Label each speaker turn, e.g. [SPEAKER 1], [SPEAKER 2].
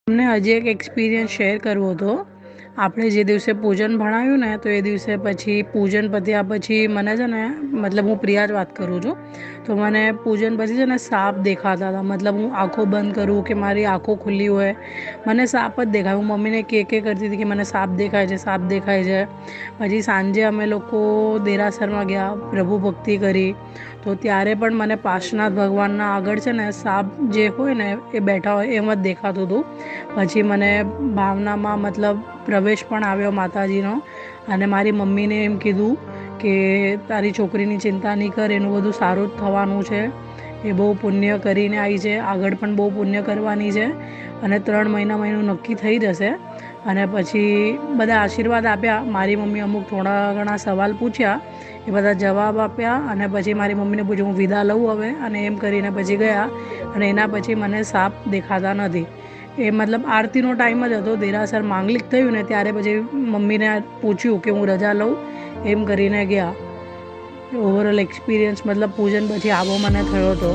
[SPEAKER 1] તમને હજી એક એક્સપિરિયન્સ શેર કરવો હતો. આપણે જે દિવસે પૂજન ભણાવ્યું ને તો એ દિવસે પછી પૂજન પત્યા પછી મને છે ને મતલબ હું પ્રિયા જ વાત કરું છું. તો મને પૂજન પછી છે ને સાપ દેખાતા હતા. મતલબ હું આંખો બંધ કરું કે મારી આંખો ખુલ્લી હોય મને સાપ જ દેખાય. હું મમ્મીને કે કરતી હતી કે મને સાપ દેખાય છે, સાપ દેખાય છે. પછી સાંજે અમે લોકો દેરાસરમાં ગયા, પ્રભુ ભક્તિ કરી. તો ત્યારે પણ મને પાર્શ્વનાથ ભગવાનના આગળ છે ને સાપ જે હોય ને એ બેઠા હોય એમ જ દેખાતું હતું. પછી મને ભાવનામાં મતલબ પ્રવેશ પણ આવ્યો માતાજીનો. અને મારી મમ્મીને એમ કીધું કે તારી છોકરીની ચિંતા નહીં કર, એનું બધું સારું જ થવાનું છે. એ બહુ પુણ્ય કરીને આવી છે, આગળ પણ બહુ પુણ્ય કરવાની છે અને 3 મહિનામાં એનું નક્કી થઈ જશે. અને પછી બધા આશીર્વાદ આપ્યા. મારી મમ્મી અમુક થોડા ઘણા સવાલ પૂછ્યા, એ બધા જવાબ આપ્યા. અને પછી મારી મમ્મીને પૂછ્યું હું વિદા લઉં હવે, અને એમ કરીને પછી ગયા. અને એના પછી મને સાપ દેખાતા નથી. એ મતલબ આરતીનો ટાઈમ જ હતો, દેરાસર માંગલિક થયું ને ત્યારે પછી મમ્મીને પૂછ્યું કે હું રજા લઉં, એમ કરીને ગયા. ઓવરઓલ એક્સપિરિયન્સ મતલબ પૂજન પછી આવો મને થયો હતો.